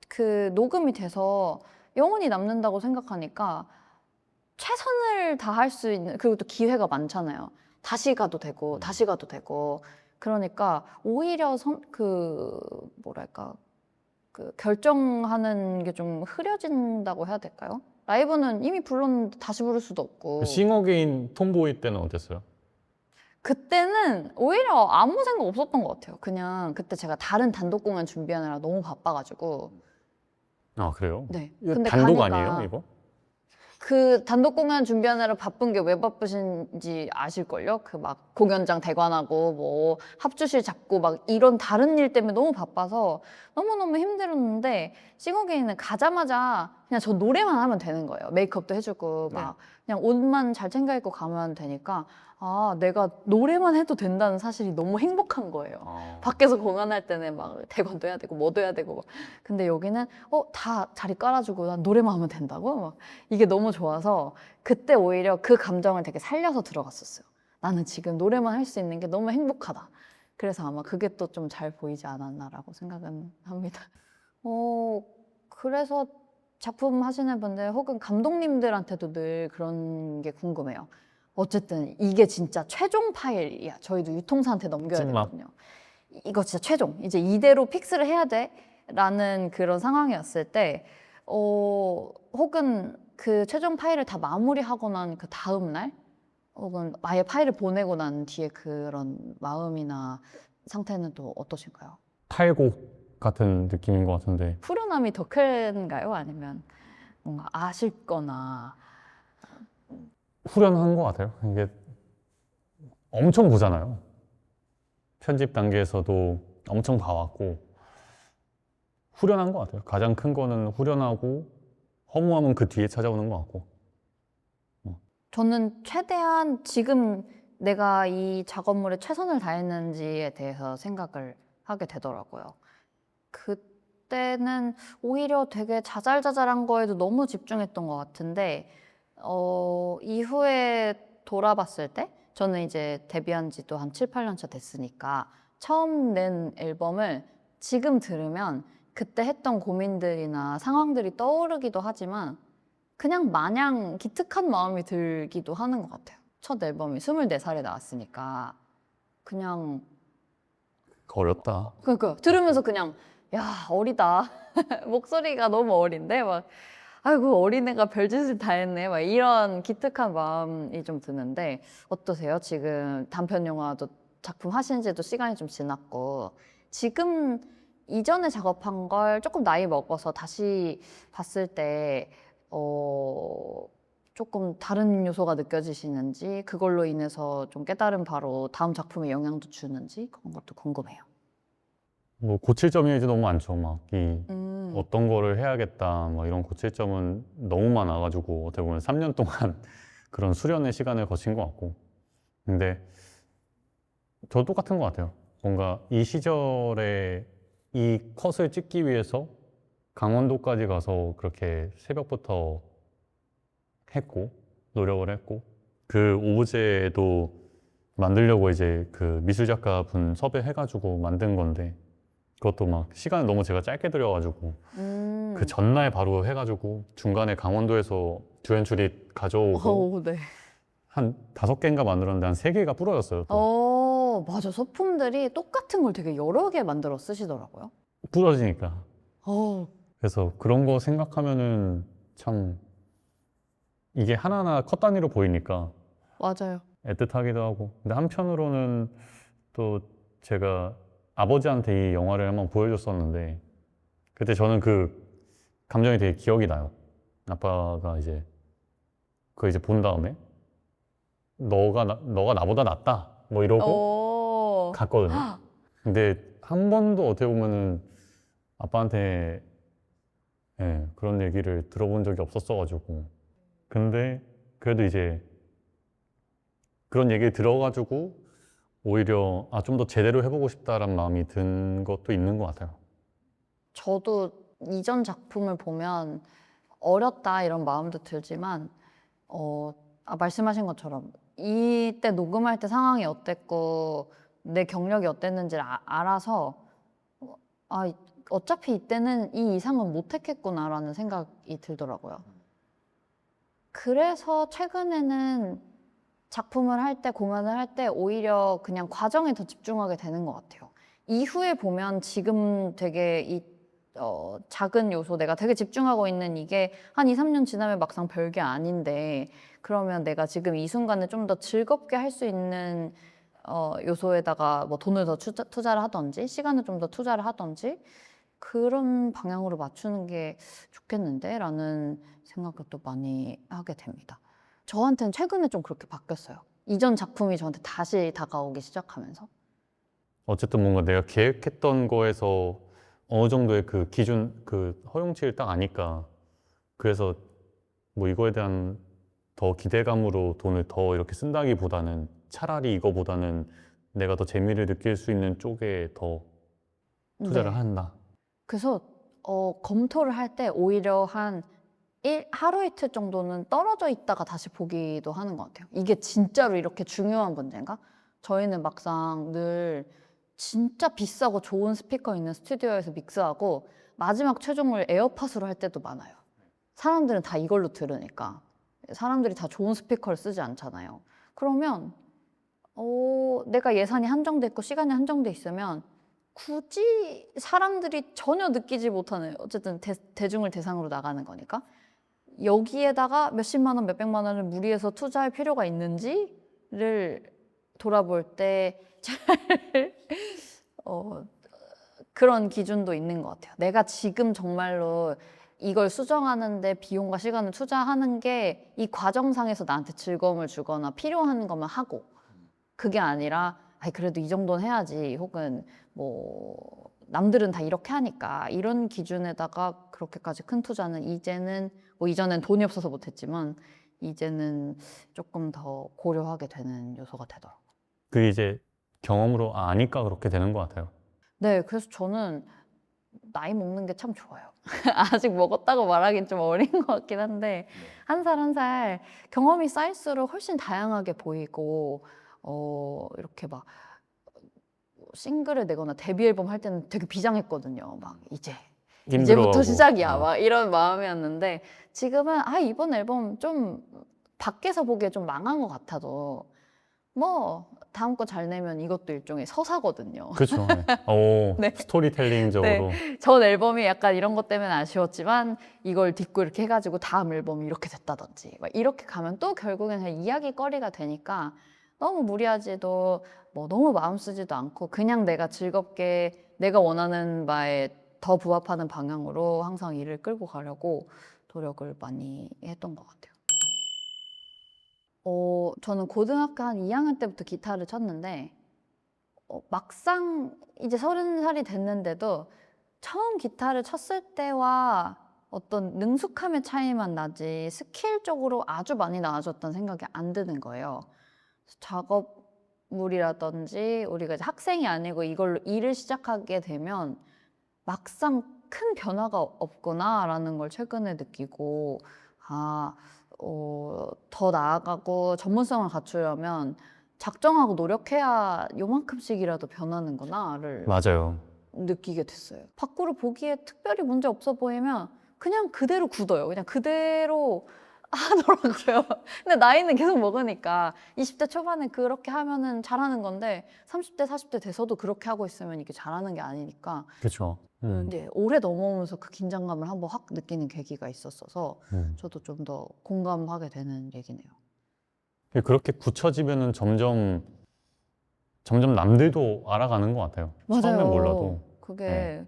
그 녹음이 돼서 영원히 남는다고 생각하니까 최선을 다할 수 있는, 그리고 또 기회가 많잖아요. 다시 가도 되고, 다시 가도 되고. 그러니까 오히려 뭐랄까, 결정하는 게 좀 흐려진다고 해야 될까요? 라이브는 이미 불렀는데 다시 부를 수도 없고. 그 싱어게인 톰보이 때는 어땠어요? 그때는 오히려 아무 생각 없었던 것 같아요. 그냥 그때 제가 다른 단독 공연 준비하느라 너무 바빠가지고. 그래요? 네. 이거 근데 단독 가니까 아니에요, 이거? 그 단독 공연 준비하느라 바쁜 게 왜 바쁘신지 아실걸요? 그 막 공연장 대관하고 뭐 합주실 잡고 막 이런 다른 일 때문에 너무 바빠서 너무너무 힘들었는데 싱어게인은 가자마자 그냥 저 노래만 하면 되는 거예요. 메이크업도 해주고 막 그냥 옷만 잘 챙겨 입고 가면 되니까 내가 노래만 해도 된다는 사실이 너무 행복한 거예요. 밖에서 공연할 때는 막 대관도 해야 되고 뭐도 해야 되고 근데 여기는 다 자리 깔아주고 난 노래만 하면 된다고? 막 이게 너무 좋아서 그때 오히려 그 감정을 되게 살려서 들어갔었어요. 나는 지금 노래만 할 수 있는 게 너무 행복하다. 그래서 아마 그게 또 좀 잘 보이지 않았나라고 생각은 합니다. 그래서 작품 하시는 분들 혹은 감독님들한테도 늘 그런 게 궁금해요. 어쨌든 이게 진짜 최종 파일이야. 저희도 유통사한테 넘겨야 찐막. 되거든요. 이거 진짜 최종. 이제 이대로 픽스를 해야 돼. 라는 그런 상황이었을 때, 혹은 그 최종 파일을 다 마무리하고 난 그 다음 날, 혹은 아예 파일을 보내고 난 뒤에 그런 마음이나 상태는 또 어떠신가요? 탈곡 같은 느낌인 것 같은데 후련함이 더 큰가요? 아니면 뭔가 아쉽거나. 후련한 것 같아요. 이게 엄청 보잖아요. 편집 단계에서도 엄청 봐왔고 후련한 것 같아요. 가장 큰 거는 후련하고 허무함은 그 뒤에 찾아오는 것 같고. 저는 최대한 지금 내가 이 작업물에 최선을 다했는지에 대해서 생각을 하게 되더라고요. 그때는 오히려 되게 자잘자잘한 거에도 너무 집중했던 것 같은데, 이후에 돌아봤을 때, 저는 이제 데뷔한 지도 한 7, 8년 차 됐으니까, 처음 낸 앨범을 지금 들으면 그때 했던 고민들이나 상황들이 떠오르기도 하지만 그냥 마냥 기특한 마음이 들기도 하는 것 같아요. 첫 앨범이 24살에 나왔으니까 그냥 어렵다. 그러니까 들으면서 그냥 야 어리다 목소리가 너무 어린데 막 아이고 어린애가 별짓을 다 했네 막 이런 기특한 마음이 좀 드는데 어떠세요? 지금 단편 영화도 작품 하신 지도 시간이 좀 지났고 지금 이전에 작업한 걸 조금 나이 먹어서 다시 봤을 때 조금 다른 요소가 느껴지시는지 그걸로 인해서 좀 깨달은 바로 다음 작품에 영향도 주는지 그런 것도 궁금해요. 뭐 고칠 점이 이제 너무 많죠. 막 이 음. 어떤 거를 해야겠다. 막 이런 고칠 점은 너무 많아가지고 어떻게 보면 3년 동안 그런 수련의 시간을 거친 것 같고. 근데 저 똑같은 것 같아요. 뭔가 이 시절에 이 컷을 찍기 위해서 강원도까지 가서 그렇게 새벽부터 했고 노력을 했고 그 오브제도 만들려고 이제 그 미술 작가 분 섭외해가지고 만든 건데 그것도 막 시간을 너무 제가 짧게 들여가지고 그 전날 바로 해가지고 중간에 강원도에서 주연출이 가져오고 네. 한 5개인가 만들었는데 한 3개가 부러졌어요. 또 맞아. 소품들이 똑같은 걸 되게 여러 개 만들어 쓰시더라고요. 부러지니까. 어, 그래서 그런 거 생각하면은 참 이게 하나하나 컷 단위로 보이니까 맞아요. 애틋하기도 하고. 근데 한편으로는 또 제가 아버지한테 이 영화를 한번 보여줬었는데 그때 저는 그 감정이 되게 기억이 나요. 아빠가 이제 그거 이제 본 다음에 너가 나보다 낫다 뭐 이러고 갔거든요. 근데 한 번도 어떻게 보면은 아빠한테 그런 얘기를 들어본 적이 없었어가지고 근데 그래도 이제 그런 얘기 들어가지고 오히려 좀 더 제대로 해보고 싶다라는 마음이 든 것도 있는 것 같아요. 저도 이전 작품을 보면 어렸다 이런 마음도 들지만 말씀하신 것처럼 이때 녹음할 때 상황이 어땠고 내 경력이 어땠는지를 알아서 아, 어차피 이때는 이 이상은 못했겠구나라는 생각이 들더라고요. 그래서 최근에는 작품을 할 때, 공연을 할 때 오히려 그냥 과정에 더 집중하게 되는 것 같아요. 이후에 보면 지금 되게 작은 요소, 내가 되게 집중하고 있는 이게 한 2, 3년 지나면 막상 별게 아닌데 그러면 내가 지금 이 순간을 좀 더 즐겁게 할 수 있는 요소에다가 뭐 돈을 더 투자를 하던지 시간을 좀 더 투자를 하던지 그런 방향으로 맞추는 게 좋겠는데? 라는 생각을 또 많이 하게 됩니다. 저한테는 최근에 좀 그렇게 바뀌었어요. 이전 작품이 저한테 다시 다가오기 시작하면서. 어쨌든 뭔가 내가 계획했던 거에서 어느 정도의 그 기준, 그 허용치를 딱 아니까 그래서 뭐 이거에 대한 더 기대감으로 돈을 더 이렇게 쓴다기보다는 차라리 이거보다는 내가 더 재미를 느낄 수 있는 쪽에 더 투자를 네. 한다. 그래서 검토를 할 때 오히려 하루 이틀 정도는 떨어져 있다가 다시 보기도 하는 것 같아요. 이게 진짜로 이렇게 중요한 문제인가? 저희는 막상 늘 진짜 비싸고 좋은 스피커 있는 스튜디오에서 믹스하고 마지막 최종을 에어팟으로 할 때도 많아요. 사람들은 다 이걸로 들으니까. 사람들이 다 좋은 스피커를 쓰지 않잖아요. 그러면 내가 예산이 한정돼 있고 시간이 한정돼 있으면 굳이 사람들이 전혀 느끼지 못하는 어쨌든 대중을 대상으로 나가는 거니까 여기에다가 몇십만 원, 몇백만 원을 무리해서 투자할 필요가 있는지를 돌아볼 때 잘 그런 기준도 있는 것 같아요. 내가 지금 정말로 이걸 수정하는데 비용과 시간을 투자하는 게 이 과정상에서 나한테 즐거움을 주거나 필요한 것만 하고 그게 아니라 그래도 이 정도는 해야지 혹은 뭐 남들은 다 이렇게 하니까 이런 기준에다가 그렇게까지 큰 투자는 이제는 뭐 이전엔 돈이 없어서 못했지만 이제는 조금 더 고려하게 되는 요소가 되더라고요. 그게 이제 경험으로 아니까 그렇게 되는 것 같아요. 네, 그래서 저는 나이 먹는 게 참 좋아요. 아직 먹었다고 말하긴 좀 어린 것 같긴 한데 한 살 한 살 경험이 쌓일수록 훨씬 다양하게 보이고 이렇게 막 싱글을 내거나 데뷔 앨범 할 때는 되게 비장했거든요. 막 이제 힘들어하고. 이제부터 시작이야 막 이런 마음이었는데 지금은 이번 앨범 좀 밖에서 보기에 좀 망한 것 같아도 뭐 다음 거 잘 내면 이것도 일종의 서사거든요. 그렇죠. 오, 네. 스토리텔링적으로. 전 앨범이 약간 이런 것 때문에 아쉬웠지만 이걸 딛고 이렇게 해가지고 다음 앨범이 이렇게 됐다든지 막 이렇게 가면 또 결국엔 그냥 이야기거리가 되니까 너무 무리하지도 뭐 너무 마음 쓰지도 않고 그냥 내가 즐겁게 내가 원하는 바에 더 부합하는 방향으로 항상 일을 끌고 가려고 노력을 많이 했던 것 같아요. 저는 고등학교 한 2학년 때부터 기타를 쳤는데 막상 이제 30살이 됐는데도 처음 기타를 쳤을 때와 어떤 능숙함의 차이만 나지 스킬적으로 아주 많이 나아졌다는 생각이 안 드는 거예요. 그래서 작업물이라든지 우리가 이제 학생이 아니고 이걸로 일을 시작하게 되면 막상 큰 변화가 없구나라는 걸 최근에 느끼고 더 나아가고 전문성을 갖추려면 작정하고 노력해야 요만큼씩이라도 변하는구나를 맞아요. 느끼게 됐어요. 밖으로 보기에 특별히 문제 없어 보이면 그냥 그대로 굳어요. 그냥 그대로 하더라고요. 근데 나이는 계속 먹으니까 20대 초반에 그렇게 하면은 잘하는 건데 30대, 40대 돼서도 그렇게 하고 있으면 이게 잘하는 게 아니니까 그렇죠. 이제 오래 넘어오면서 그 긴장감을 한번 확 느끼는 계기가 있었어서 저도 좀 더 공감하게 되는 얘기네요. 그렇게 굳혀지면은 점점 남들도 알아가는 것 같아요. 처음엔 몰라도. 그게 네.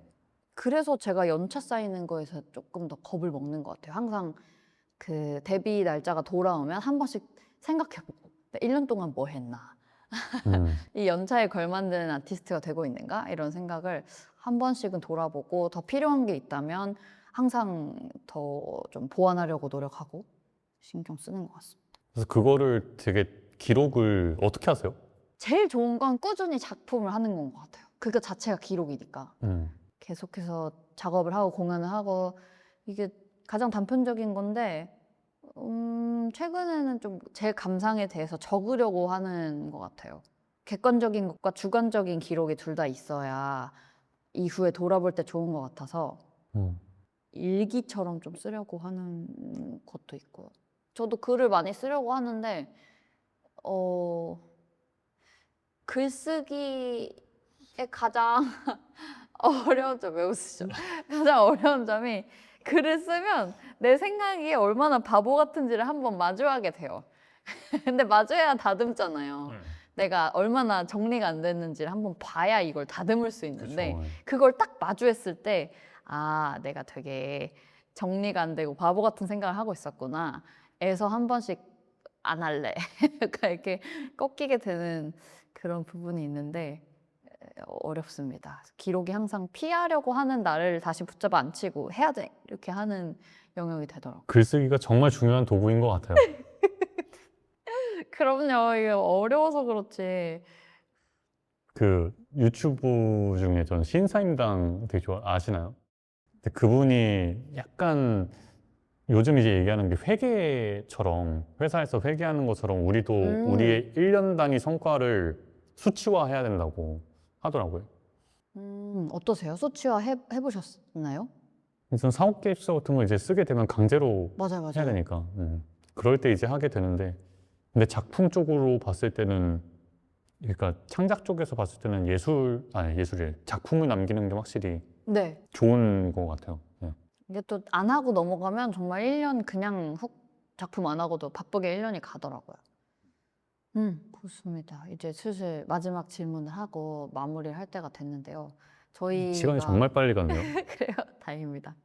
그래서 제가 연차 쌓이는 거에서 조금 더 겁을 먹는 것 같아요. 항상 그 데뷔 날짜가 돌아오면 한 번씩 생각해보고 1년 동안 뭐 했나? 음, 이 연차에 걸맞는 아티스트가 되고 있는가? 이런 생각을 한 번씩은 돌아보고 더 필요한 게 있다면 항상 더 좀 보완하려고 노력하고 신경 쓰는 것 같습니다. 그래서 그거를 되게 기록을 어떻게 하세요? 제일 좋은 건 꾸준히 작품을 하는 건 것 같아요. 그거 자체가 기록이니까. 음, 계속해서 작업을 하고 공연을 하고 이게 가장 단편적인 건데 최근에는 좀 제 감상에 대해서 적으려고 하는 것 같아요. 객관적인 것과 주관적인 기록이 둘 다 있어야 이후에 돌아볼 때 좋은 것 같아서 음. 일기처럼 좀 쓰려고 하는 것도 있고요. 저도 글을 많이 쓰려고 하는데 어, 글쓰기의 가장 어려운 점 왜 웃으시죠? 가장 어려운 점이 글을 쓰면 내 생각이 얼마나 바보 같은지를 한번 마주하게 돼요. 근데 마주해야 다듬잖아요. 내가 얼마나 정리가 안 됐는지를 한번 봐야 이걸 다듬을 수 있는데 그쵸. 그걸 딱 마주했을 때 내가 되게 정리가 안 되고 바보 같은 생각을 하고 있었구나. 에서 한 번씩 안 할래. 약간 이렇게 꺾이게 되는 그런 부분이 있는데 어렵습니다. 기록이 항상 피하려고 하는 나를 다시 붙잡아 앉히고 해야 돼 이렇게 하는 영역이 되더라고요. 글쓰기가 정말 중요한 도구인 것 같아요. 그럼요. 이게 어려워서 그렇지. 그 유튜브 중에 전 신사임당 되게 아시나요? 근데 그분이 약간 요즘 이제 얘기하는 게 회계처럼 회사에서 회계하는 것처럼 우리도 우리의 1년 단위 성과를 수치화해야 된다고 하더라고요. 어떠세요? 수치화 해보셨나요? 그래서 사업 계획서 같은 거 이제 쓰게 되면 강제로 맞아요, 해야 맞아요. 되니까. 그럴 때 이제 하게 되는데 근데 작품 쪽으로 봤을 때는 그러니까 창작 쪽에서 봤을 때는 예술이 작품을 남기는 게 확실히 네. 좋은 것 같아요. 네. 이게 또 안 하고 넘어가면 정말 1년 그냥 훅 작품 안 하고도 바쁘게 1년이 가더라고요. 그렇습니다. 이제 슬슬 마지막 질문을 하고 마무리를 할 때가 됐는데요. 시간이 저희가 정말 빨리 갔네요. 그래요? 다행입니다.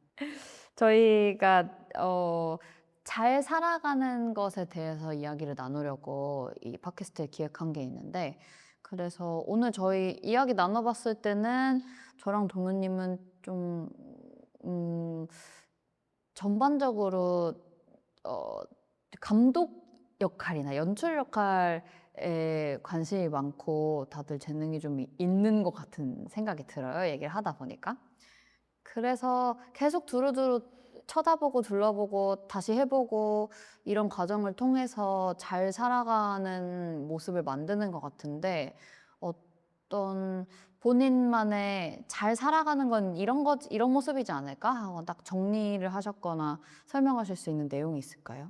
저희가 잘 살아가는 것에 대해서 이야기를 나누려고 이 팟캐스트를 기획한 게 있는데 그래서 오늘 저희 이야기 나눠봤을 때는 저랑 동우님은 좀 전반적으로 감독 역할이나 연출 역할에 관심이 많고 다들 재능이 좀 있는 것 같은 생각이 들어요. 얘기를 하다 보니까. 그래서 계속 두루두루 쳐다보고 둘러보고 다시 해보고 이런 과정을 통해서 잘 살아가는 모습을 만드는 것 같은데 어떤 본인만의 잘 살아가는 건 이런 모습이지 않을까 하고 딱 정리를 하셨거나 설명하실 수 있는 내용이 있을까요?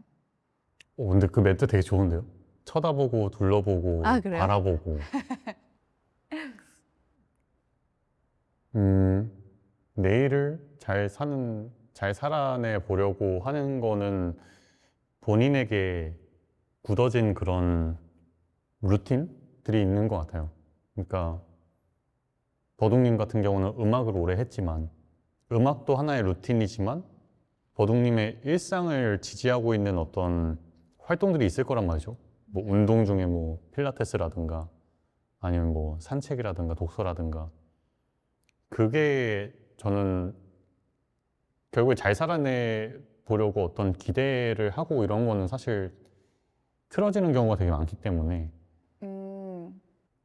근데 그 멘트 되게 좋은데요? 쳐다보고 둘러보고 아, 그래요? 바라보고 내일을 잘 살아내 보려고 하는 거는 본인에게 굳어진 그런 루틴들이 있는 것 같아요. 그러니까 버둥님 같은 경우는 음악을 오래 했지만 음악도 하나의 루틴이지만 버둥님의 일상을 지지하고 있는 어떤 활동들이 있을 거란 말이죠. 뭐 운동 중에 뭐 필라테스라든가 아니면 뭐 산책이라든가 독서라든가 그게 저는 결국에 잘 살아내 보려고 어떤 기대를 하고 이런 거는 사실 틀어지는 경우가 되게 많기 때문에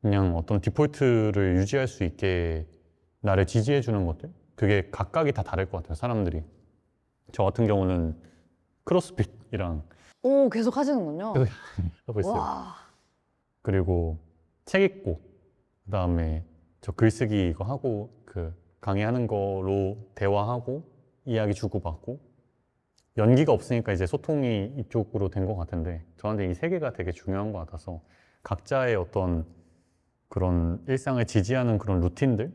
그냥 어떤 디폴트를 유지할 수 있게 나를 지지해 주는 것들 그게 각각이 다 다를 것 같아요. 사람들이 저 같은 경우는 크로스핏이랑 오, 계속 하시는군요. 계속 하고 있어요. 와. 그리고 책 읽고 그다음에 저 글쓰기 이거 하고 그 강의하는 거로 대화하고 이야기 주고받고 연기가 없으니까 이제 소통이 이쪽으로 된 것 같은데 저한테 이 세 개가 되게 중요한 것 같아서 각자의 어떤 그런 일상을 지지하는 그런 루틴들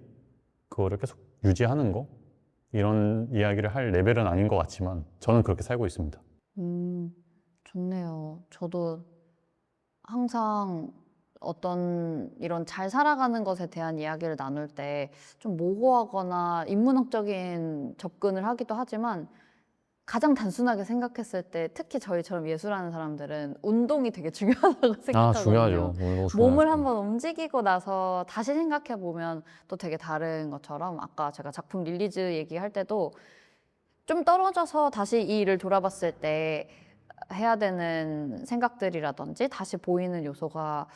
그거를 계속 유지하는 거 이런 이야기를 할 레벨은 아닌 것 같지만 저는 그렇게 살고 있습니다. 좋네요. 저도 항상 어떤 이런 잘 살아가는 것에 대한 이야기를 나눌 때 좀 모호하거나 인문학적인 접근을 하기도 하지만 가장 단순하게 생각했을 때 특히 저희처럼 예술하는 사람들은 운동이 되게 중요하다고 생각하거든요. 중요하죠. 운동 몸을 중요하죠. 한번 움직이고 나서 다시 생각해 보면 또 되게 다른 것처럼 아까 제가 작품 릴리즈 얘기할 때도 좀 떨어져서 다시 이 일을 돌아봤을 때 해야 되는 생각들이라든지 다시 보이는 요소가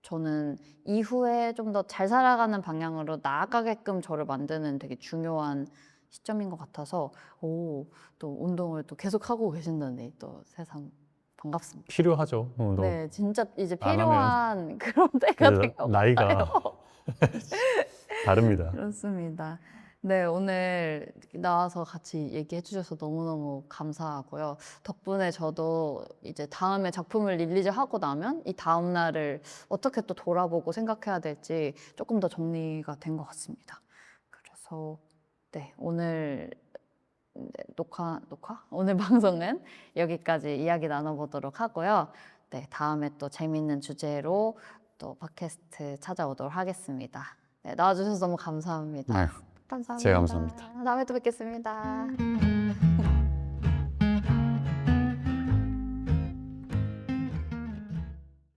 저는 이후에 좀 더 잘 살아가는 방향으로 나아가게끔 저를 만드는 되게 중요한 시점인 것 같아서 또 운동을 또 계속하고 계신다니 또 세상 반갑습니다. 필요하죠. 운동. 네, 진짜 이제 안 필요한 그런 때가 그래서 된 것 같아요. 나이가 다릅니다. 그렇습니다. 네, 오늘 나와서 같이 얘기해 주셔서 너무너무 감사하고요. 덕분에 저도 이제 다음에 작품을 릴리즈하고 나면 이 다음 날을 어떻게 또 돌아보고 생각해야 될지 조금 더 정리가 된 것 같습니다. 그래서 네, 오늘 녹화? 오늘 방송은 여기까지 이야기 나눠보도록 하고요. 네, 다음에 또 재밌는 주제로 또 팟캐스트 찾아오도록 하겠습니다. 네, 나와주셔서 너무 감사합니다. 아유, 감사합니다. 제가 감사합니다. 다음에 또 뵙겠습니다.